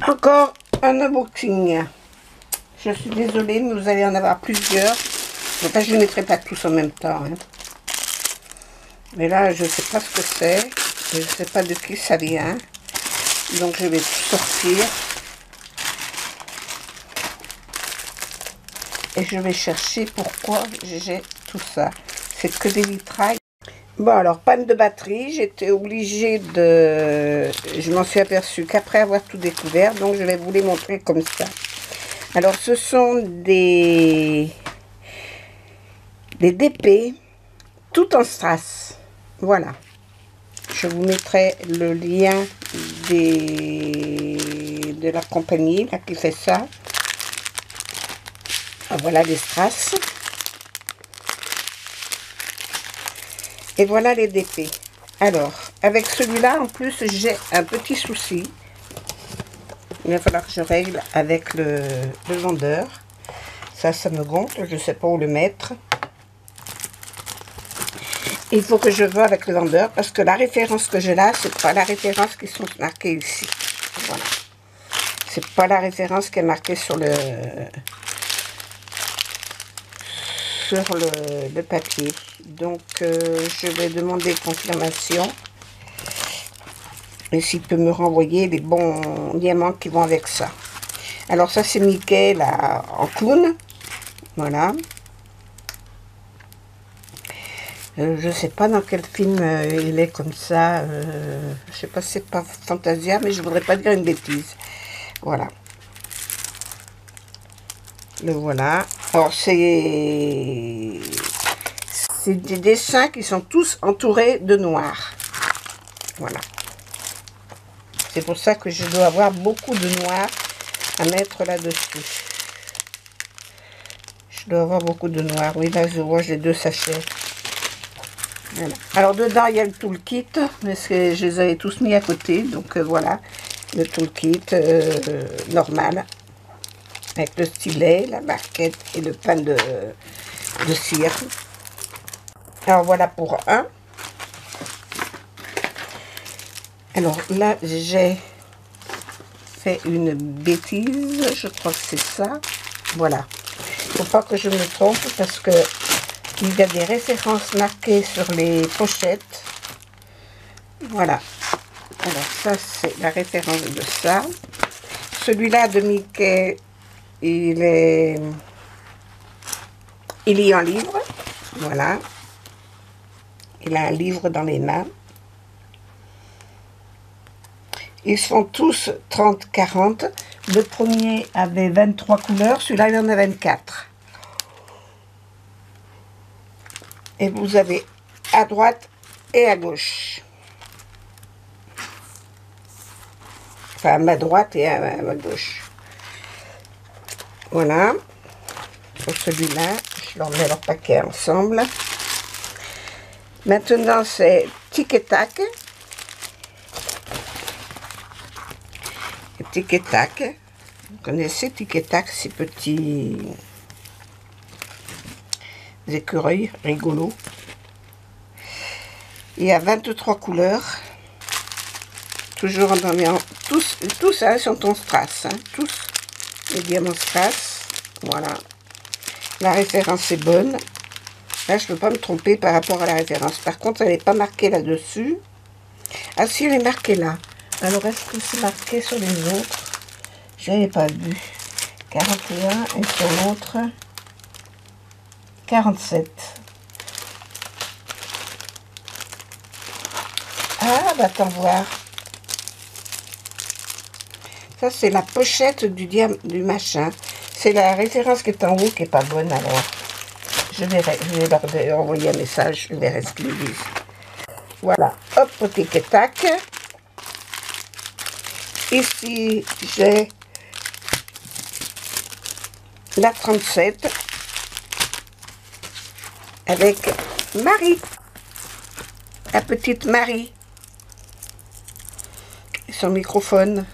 Encore un unboxing. Je suis désolée, mais vous allez en avoir plusieurs. Enfin, je ne les mettrai pas tous en même temps. Hein. Mais là, je ne sais pas ce que c'est. Je ne sais pas de qui ça vient. Donc, je vais tout sortir. Et je vais chercher pourquoi j'ai tout ça. C'est que des vitrailles. Bon, alors, panne de batterie. J'étais obligée de... Je m'en suis aperçue qu'après avoir tout découvert. Donc, je vais vous les montrer comme ça. Alors, ce sont des DP, tout en strass. Voilà. Je vous mettrai le lien de la compagnie là, qui fait ça. Ah, voilà les strass. Et voilà les DP. Alors, avec celui-là, en plus, j'ai un petit souci. Il va falloir que je règle avec le vendeur. Ça me gonfle. Je ne sais pas où le mettre. Il faut que je vois avec le vendeur parce que la référence que j'ai là, c'est pas la référence qui sont marquées ici. Voilà. C'est pas la référence qui est marquée sur le papier. Donc, je vais demander confirmation. Et s'il peut me renvoyer les bons diamants qui vont avec ça. Alors, ça, c'est Mickey, là, en clown. Voilà. Je sais pas dans quel film il est comme ça. Je sais pas si c'est pas Fantasia, mais je voudrais pas dire une bêtise. Voilà. Le voilà. Alors, c'est des dessins qui sont tous entourés de noir. Voilà. C'est pour ça que je dois avoir beaucoup de noir à mettre là-dessus. Je dois avoir beaucoup de noir. Oui, là, je vois, j'ai 2 sachets. Voilà. Alors, dedans, il y a le toolkit, parce que je les avais tous mis à côté. Donc, voilà, le toolkit normal. Avec le stylet, la barquette et le pain de cire. Alors, voilà pour un. Alors, là, j'ai fait une bêtise. Je crois que c'est ça. Voilà. Il ne faut pas que je me trompe parce que il y a des références marquées sur les pochettes. Voilà. Alors, ça, c'est la référence de ça. Celui-là de Mickey, il est en livre. Voilà. Il a un livre dans les mains. Ils sont tous 30-40. Le premier avait 23 couleurs. Celui-là, il en a 24. Et vous avez à droite et à gauche. Enfin, à ma droite et à ma gauche. Voilà. Pour celui-là, je leur mets leur paquet ensemble. Maintenant, c'est Tic et Tac. Tic et Tac. Vous connaissez Tic et Tac, ces petits écureuils rigolos. Il y a 23 couleurs. Toujours en ambiance. Tous hein, sont en strass. Hein, tous les diamants strass. Voilà. La référence est bonne. Là, je ne peux pas me tromper par rapport à la référence. Par contre, elle n'est pas marquée là-dessus. Ah si, elle est marquée là. Alors, est-ce que c'est marqué sur les autres? Je n'avais pas vu. 41 et sur l'autre 47. Ah, bah attends voir. Ça, c'est la pochette du machin. C'est la référence qui est en haut qui n'est pas bonne, alors. Je vais leur envoyer un message, je verrai ce qu'ils disent. Voilà, hop, au tic et tac. Ici, j'ai la 37 avec Marie, la petite Marie, et son microphone.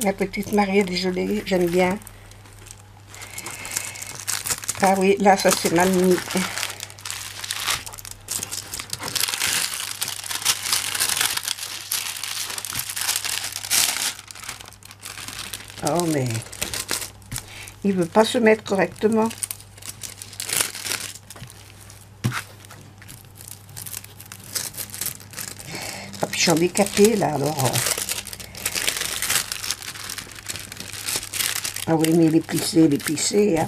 La petite Marie, elle est jolie, j'aime bien. Ah oui, là, ça c'est Mamie. Non, mais il veut pas se mettre correctement. Ah, puis je suis handicapée, là, alors. Ah oui, mais il est plissé, hein.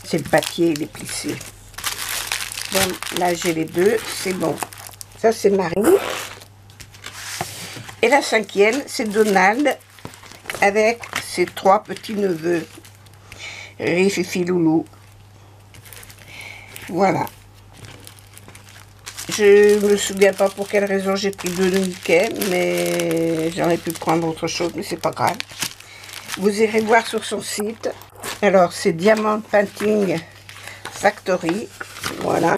C'est le papier, il est plissé. Bon, là, j'ai les deux, c'est bon. Ça, c'est Marie. Et la cinquième, c'est Donald, avec ses 3 petits-neveux. Riri, Fifi, Loulou. Voilà. Je me souviens pas pour quelle raison j'ai pris 2 Mickey, mais j'aurais pu prendre autre chose, mais c'est pas grave. Vous irez voir sur son site. Alors, c'est Diamond Painting Factory. Voilà.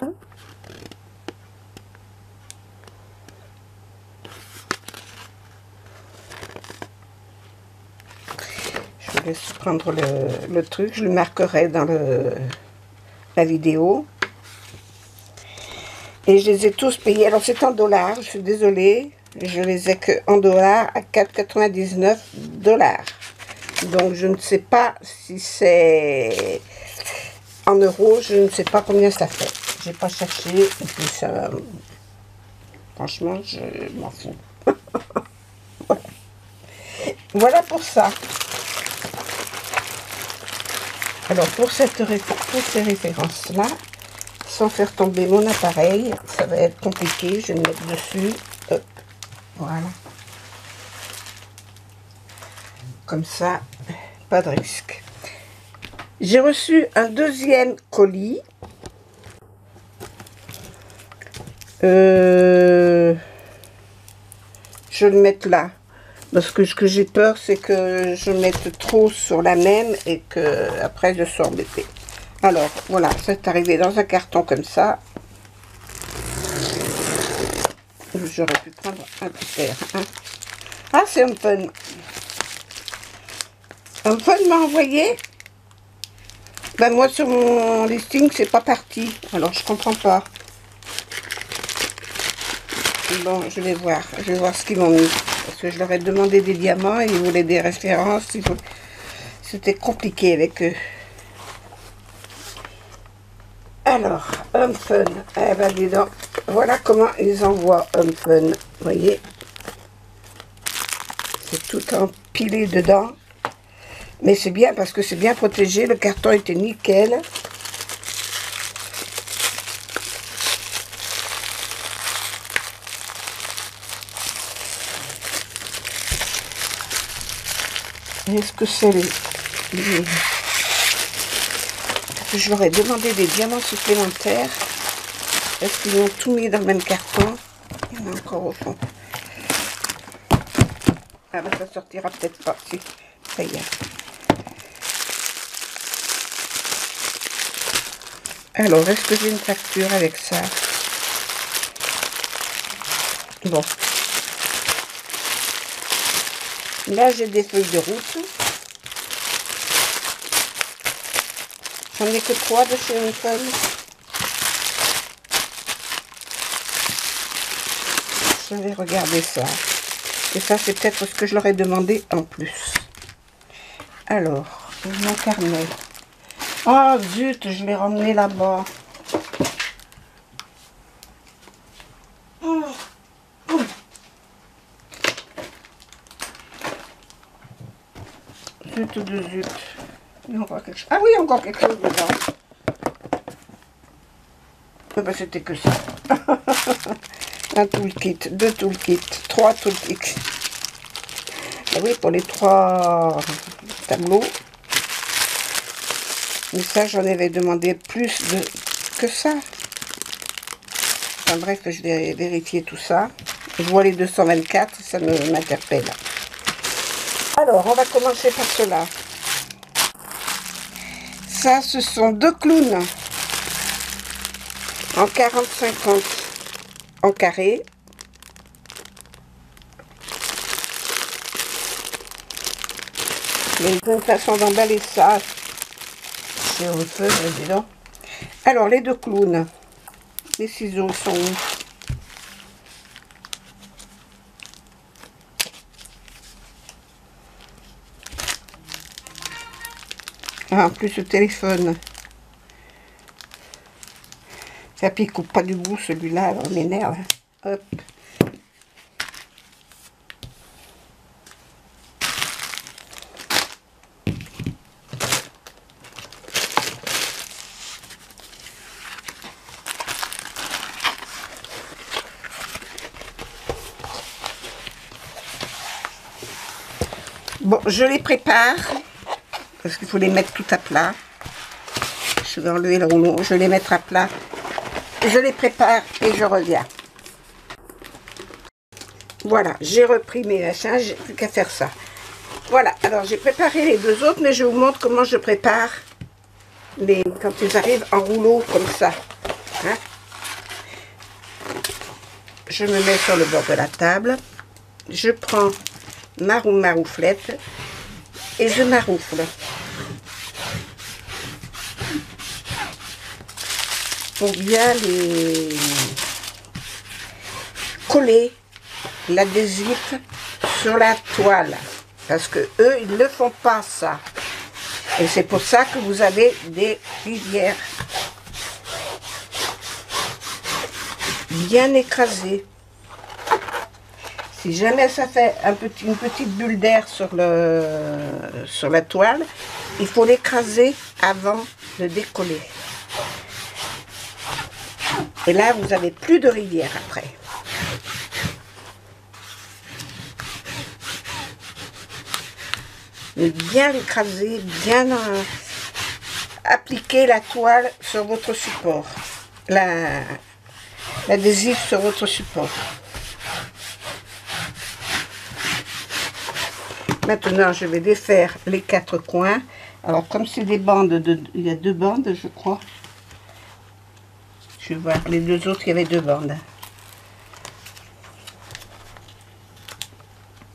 Je vous laisse prendre le truc. Je le marquerai dans la vidéo. Et je les ai tous payés. Alors, c'est en dollars. Je suis désolée. Je les ai que en dollars à 4,99 $. Donc, je ne sais pas si c'est en euros. Je ne sais pas combien ça fait. J'ai pas cherché. Et puis ça, franchement, je m'en fous. Voilà. Voilà pour ça. Alors, pour ces références-là, sans faire tomber mon appareil, ça va être compliqué. Je vais le mettre dessus. Hop. Voilà. Comme ça, pas de risque. J'ai reçu un deuxième colis. Je vais le mettre là. Parce que ce que j'ai peur, c'est que je mette trop sur la même et que après je sois embêtée. Alors, voilà, c'est arrivé dans un carton comme ça. J'aurais pu prendre un paire. Hein. Ah, c'est un fun. Un fun m'a envoyé. Ben moi, sur mon listing, c'est pas parti. Alors, je comprends pas. Bon, je vais voir ce qu'ils m'ont mis. Parce que je leur ai demandé des diamants et ils voulaient des références. C'était compliqué avec eux. Alors, Home Fun. Eh ben, dis donc. Voilà comment ils envoient Home Fun. Vous voyez? C'est tout empilé dedans. Mais c'est bien parce que c'est bien protégé. Le carton était nickel. Est-ce que c'est je leur ai demandé des diamants supplémentaires. Est-ce qu'ils ont tout mis dans le même carton? Il y en a encore au fond. Ah ben ça sortira peut-être pas. Si, ça y est. Alors, est-ce que j'ai une facture avec ça? Bon. Là, j'ai des feuilles de route. J'en ai que 3 de chez Home. Je vais regarder ça. Et ça, c'est peut-être ce que je leur ai demandé en plus. Alors, mon carnet. Oh zut, je l'ai ramené là-bas. Zut de zut. Il y a encore quelque chose. Ah oui, encore quelque chose dedans. Eh ben, c'était que ça. Un toolkit, 2 toolkits, 3 toolkits. Ah oui, pour les 3 tableaux. Mais ça, j'en avais demandé plus que ça. Enfin bref, je vais vérifier tout ça. Je vois les 224, ça m'interpelle. Alors, on va commencer par cela. Ça, ce sont 2 clowns en 40-50 en carré. Mais ils ont une façon d'emballer ça. C'est au feu, dis donc. Alors, les 2 clowns. Les ciseaux sont où? Ah, en plus, le téléphone. Ça pique coupe pas du bout, celui-là, on m'énerve. Hop. Bon, je les prépare, parce qu'il faut les mettre tout à plat. Je vais enlever le rouleau, je vais les mettre à plat. Je les prépare et je reviens. Voilà, j'ai repris mes machins, j'ai plus qu'à faire ça. Voilà, alors j'ai préparé les deux autres, mais je vous montre comment je prépare quand ils arrivent en rouleau comme ça. Hein? Je me mets sur le bord de la table, je prends ma marouflette et je maroufle. Pour bien les coller l'adhésif sur la toile. Parce que eux, ils ne font pas ça. Et c'est pour ça que vous avez des rivières bien écrasées. Si jamais ça fait une petite bulle d'air sur la toile, il faut l'écraser avant de décoller. Et là, vous n'avez plus de rivière après. Mais bien l'écraser, bien appliquer la toile sur votre support. L'adhésif sur votre support. Maintenant, je vais défaire les 4 coins. Alors, comme c'est des bandes, il y a 2 bandes, je crois. Je vois, les 2 autres, il y avait 2 bandes.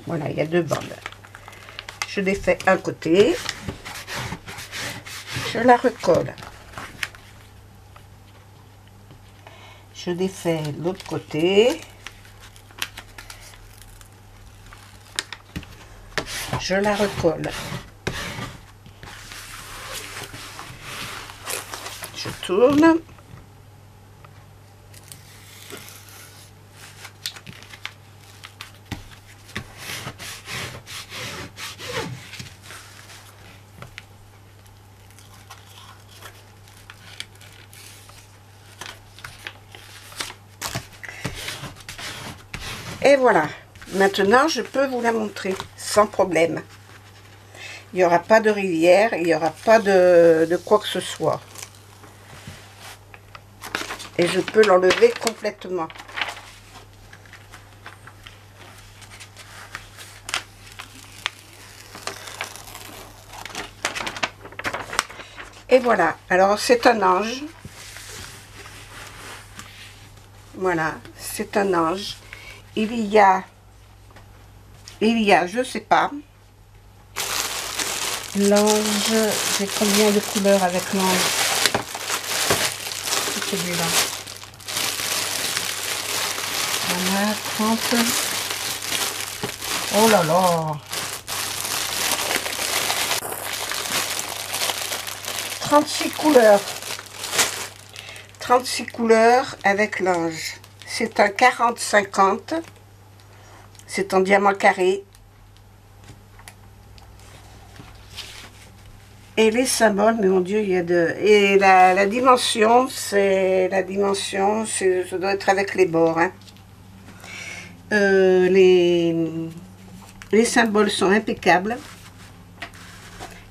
Voilà, il y a 2 bandes. Je défais un côté. Je la recolle. Je défais l'autre côté. Je la recolle. Je tourne. Et voilà. Maintenant, je peux vous la montrer sans problème. Il n'y aura pas de rivière, il n'y aura pas de quoi que ce soit. Et je peux l'enlever complètement. Et voilà. Alors, c'est un ange. Voilà, c'est un ange. Il y a, je sais pas. L'ange, j'ai combien de couleurs avec l'ange? C'est celui-là. Voilà, 30. Oh là là. 36 couleurs. 36 couleurs avec l'ange. C'est un 40-50. C'est en diamant carré. Et les symboles, mais mon Dieu, il y a de... Et la dimension, c'est... La dimension, ça doit être avec les bords. Hein. Les symboles sont impeccables.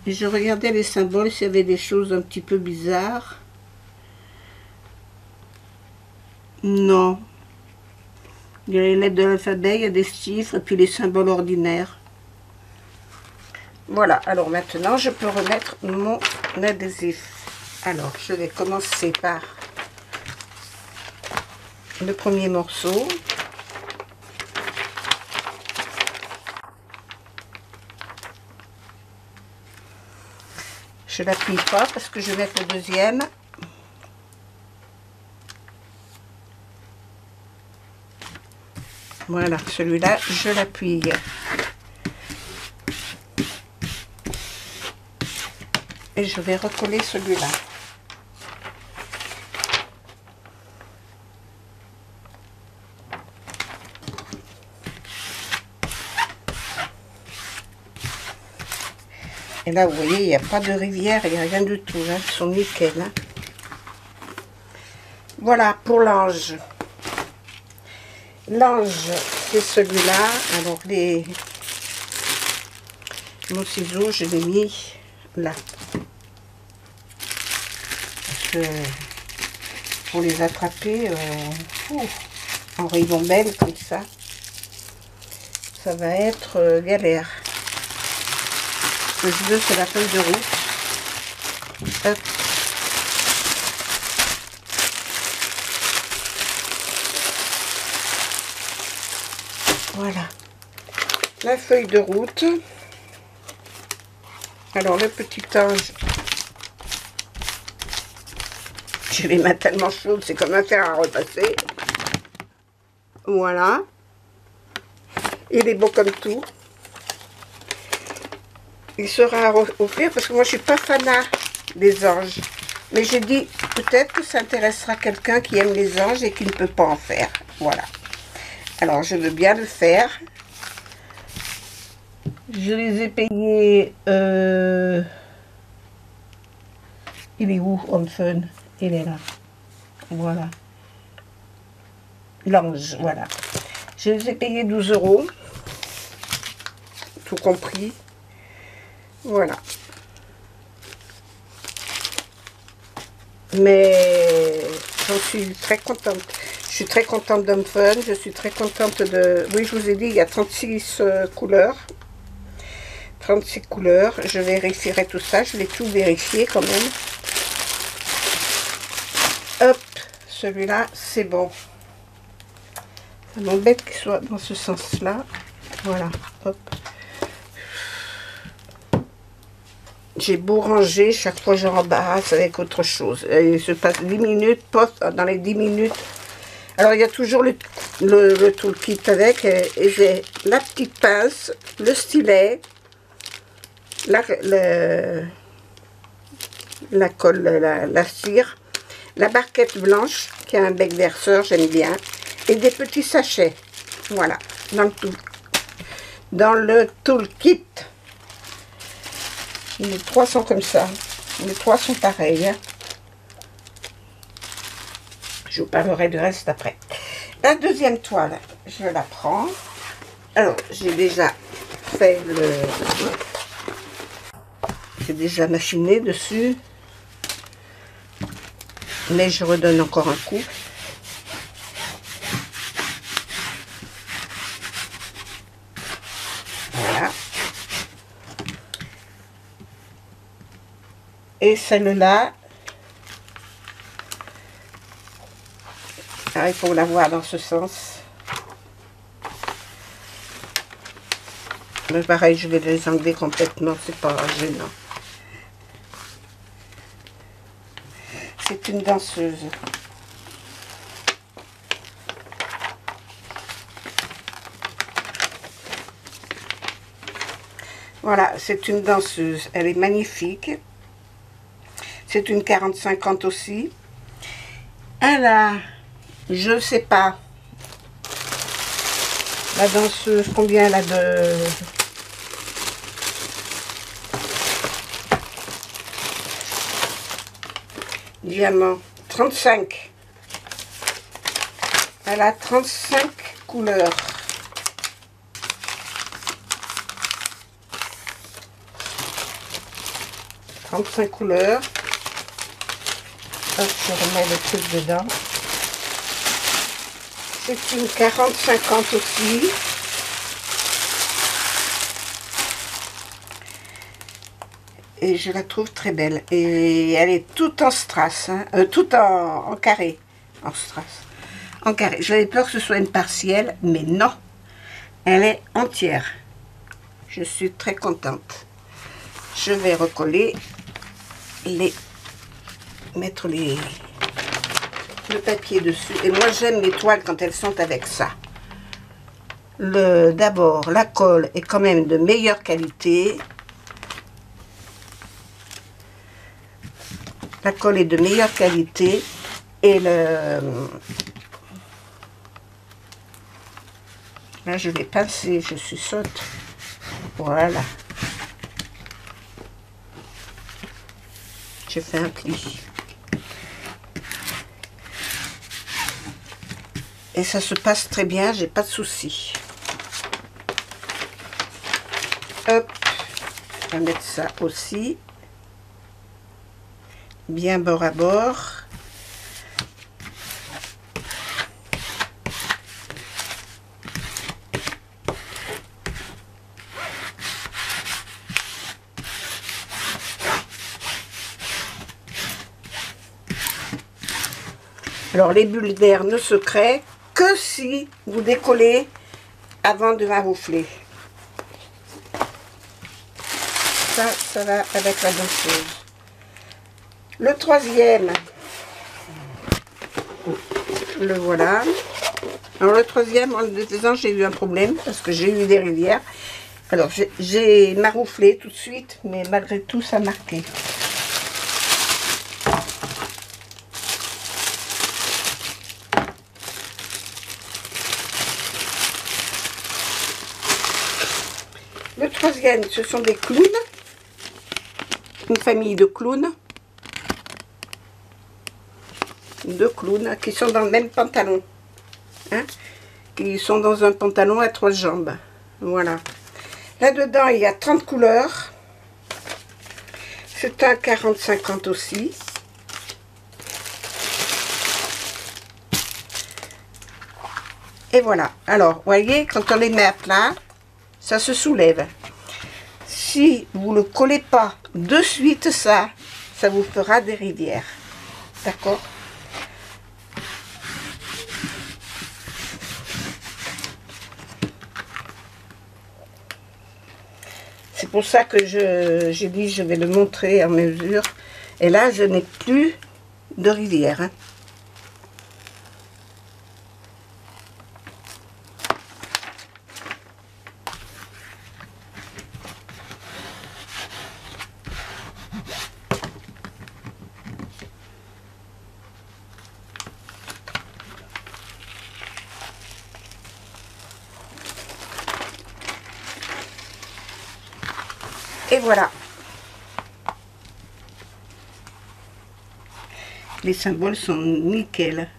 Et je regardais les symboles, s'il y avait des choses un petit peu bizarres. Non. Il y a les lettres de l'alphabet, il y a des chiffres, et puis les symboles ordinaires. Voilà, alors maintenant, je peux remettre mon adhésif. Alors, je vais commencer par le premier morceau. Je n'appuie pas parce que je vais mettre le deuxième. Voilà, celui-là, je l'appuie. Et je vais recoller celui-là. Et là, vous voyez, il n'y a pas de rivière, il n'y a rien du tout. Hein. Ils sont nickel. Hein. Voilà pour l'ange. L'ange, c'est celui-là. Alors, mon ciseau, je l'ai mis là. Parce que pour les attraper en ribambelle comme ça va être galère. Ce que je veux, c'est la feuille de route. Hop. Voilà. La feuille de route. Alors, le petit ange. J'ai les mains tellement chaudes, c'est comme un fer à repasser. Voilà. Il est beau comme tout. Il sera à offrir parce que moi je suis pas fanat des anges. Mais j'ai dit peut-être que ça intéressera quelqu'un qui aime les anges et qui ne peut pas en faire. Voilà. Alors je veux bien le faire. Je les ai payés. Il est où, Home Fun? Il est là. Voilà. L'ange, voilà. Je les ai payés 12 €. Tout compris. Voilà. Mais j'en suis très contente. Je suis très contente d'Home Fun. Je suis très contente de... Oui, je vous ai dit, il y a 36 couleurs. 36 couleurs. Je vérifierai tout ça. Je l'ai tout vérifié quand même. Hop. Celui-là, c'est bon. Ça m'embête qu'il soit dans ce sens-là. Voilà. Hop. J'ai beau ranger, chaque fois je rembarrasse avec autre chose. Il se passe 10 minutes, dans les 10 minutes. Alors il y a toujours le toolkit avec, et j'ai la petite pince, le stylet, la colle, la cire, la barquette blanche qui a un bec verseur, j'aime bien, et des petits sachets. Voilà, dans le toolkit. Les trois sont comme ça. Les trois sont pareils. Hein. Je vous parlerai du reste après. La deuxième toile, je la prends. Alors, j'ai déjà fait j'ai déjà machiné dessus. Mais je redonne encore un coup. Voilà. Et celle-là, il faut la voir dans ce sens. Mais pareil, je vais les enlever complètement, c'est pas gênant. C'est une danseuse. Voilà, c'est une danseuse. Elle est magnifique. C'est une 40-50 aussi. Elle a, je ne sais pas, la danseuse, combien elle a de... diamants. 35. Elle a 35 couleurs. Couleurs. Hop, je remets le truc dedans. C'est une 40-50 aussi. Et je la trouve très belle. Et elle est toute en strass, hein, toute en carré. En strass. En carré. J'avais peur que ce soit une partielle, mais non. Elle est entière. Je suis très contente. Je vais recoller mettre le papier dessus. Et moi j'aime les toiles quand elles sont avec ça. D'abord la colle est quand même de meilleure qualité. La colle est de meilleure qualité et là je vais pincer, je saute. Voilà. J'ai fait un pli. Et ça se passe très bien, j'ai pas de soucis. Hop, on va mettre ça aussi. Bien bord à bord. Alors les bulles d'air ne se créent que si vous décollez avant de maroufler. Ça va avec la danseuse. Le troisième, le voilà. Alors le troisième, en le faisant, j'ai eu un problème parce que j'ai eu des rivières. Alors j'ai marouflé tout de suite, mais malgré tout ça marquait. Le troisième, ce sont des clowns, une famille de clowns. Deux clowns qui sont dans le même pantalon, hein, qui sont dans un pantalon à 3 jambes. Voilà. Là-dedans, il y a 30 couleurs. C'est un 40-50 aussi. Et voilà. Alors, vous voyez, quand on les met à plat, ça se soulève. Si vous ne le collez pas de suite, ça vous fera des rivières. D'accord? C'est pour ça que j'ai dit je vais le montrer en mesure. Et là, je n'ai plus de rivière. Hein. Et voilà. Les symboles sont nickel.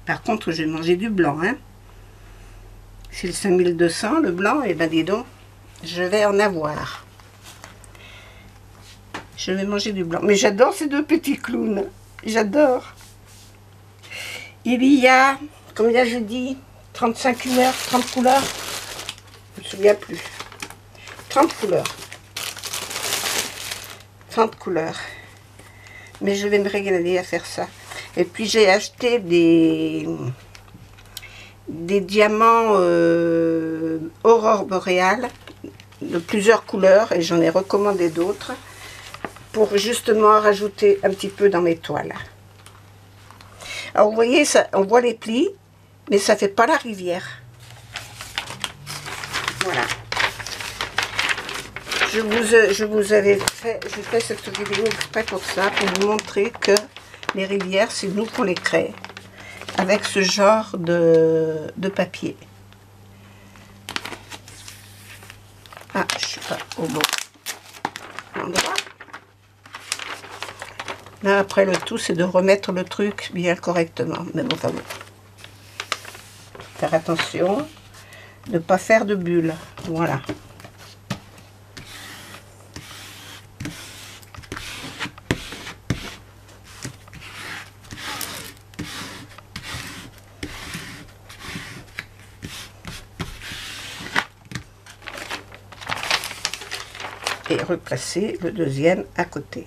Par contre, je vais manger du blanc. Hein. C'est le 5200, le blanc. Et ben dis donc, je vais en avoir. Je vais manger du blanc. Mais j'adore ces deux petits clowns. J'adore. Il y a, combien je dis, 35 couleurs, 30 couleurs. Je ne me souviens plus. 30 couleurs. 30 couleurs. Mais je vais me régaler à faire ça. Et puis j'ai acheté des diamants aurore boréale de plusieurs couleurs et j'en ai recommandé d'autres pour justement rajouter un petit peu dans mes toiles. Alors vous voyez, ça, on voit les plis, mais ça fait pas la rivière. Voilà. Je vous avais fait, je fais cette vidéo exprès pour ça, pour vous montrer que les rivières, c'est nous qu'on les crée avec ce genre de papier. Ah, je suis pas au bon endroit. Là, après, le tout, c'est de remettre le truc bien correctement. Mais bon, enfin bon. Faire attention de ne pas faire de bulles. Voilà. Et replacer le deuxième à côté.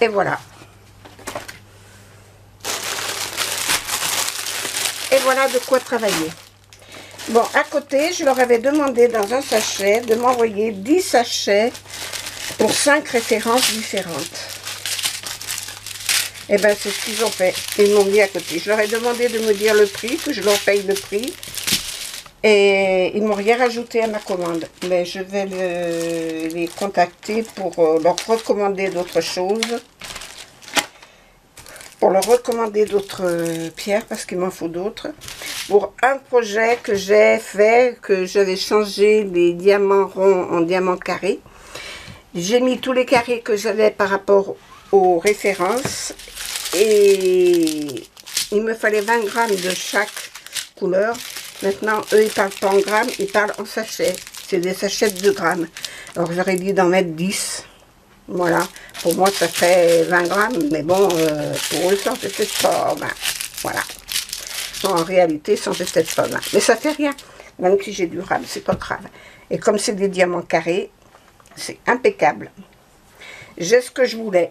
Et voilà. Et voilà de quoi travailler. Bon, à côté, je leur avais demandé dans un sachet de m'envoyer 10 sachets pour 5 références différentes. Et ben c'est ce qu'ils ont fait. Ils m'ont mis à côté. Je leur ai demandé de me dire le prix, que je leur paye le prix. Et ils m'ont rien rajouté à ma commande. Mais je vais les contacter pour leur recommander d'autres choses. Pour leur recommander d'autres pierres, parce qu'il m'en faut d'autres. Pour un projet que j'ai fait, que j'avais changé les diamants ronds en diamants carrés. J'ai mis tous les carrés que j'avais par rapport aux références. Et il me fallait 20 grammes de chaque couleur. Maintenant, eux, ils parlent pas en grammes, ils parlent en sachets. C'est des sachets de 2 grammes. Alors, j'aurais dit d'en mettre 10. Voilà. Pour moi, ça fait 20 grammes. Mais bon, pour eux, ça en fait peut-être pas 20. Voilà. En réalité, ça en fait peut-être pas 20. Mais ça fait rien. Même si j'ai du gramme, c'est pas grave. Et comme c'est des diamants carrés, c'est impeccable. J'ai ce que je voulais.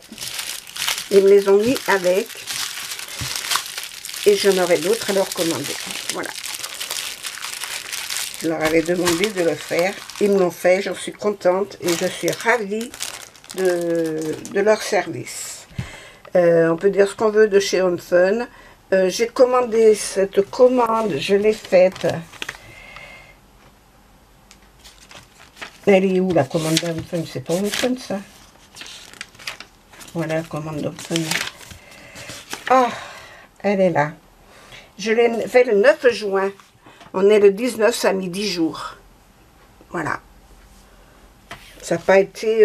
Ils me les ont mis avec. Et j'en aurai d'autres à leur commander. Voilà. Je leur avais demandé de le faire. Ils me l'ont fait. J'en suis contente. Et je suis ravie de leur service. On peut dire ce qu'on veut de chez Home Fun. J'ai commandé cette commande. Je l'ai faite. Elle est où la commande d'Home Fun? C'est pas Home Fun ça? Voilà la commande d'Home Fun. Ah, elle est là. Je l'ai fait le 9 juin. On est le 19, ça a mis 10 jours. Voilà. Ça n'a pas été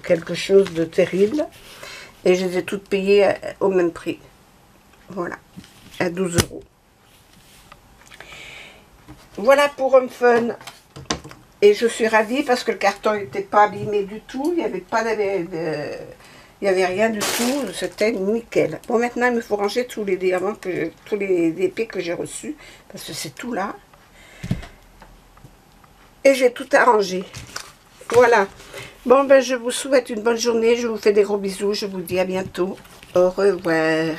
quelque chose de terrible. Et je les ai toutes payées au même prix. Voilà. À 12 €. Voilà pour Home Fun. Et je suis ravie parce que le carton n'était pas abîmé du tout. Il n'y avait pas il n'y avait rien du tout, c'était nickel. Bon, maintenant, il me faut ranger tous les diamants, tous les épées que j'ai reçus, parce que c'est tout là. Et j'ai tout arrangé. Voilà. Bon, ben, je vous souhaite une bonne journée. Je vous fais des gros bisous. Je vous dis à bientôt. Au revoir.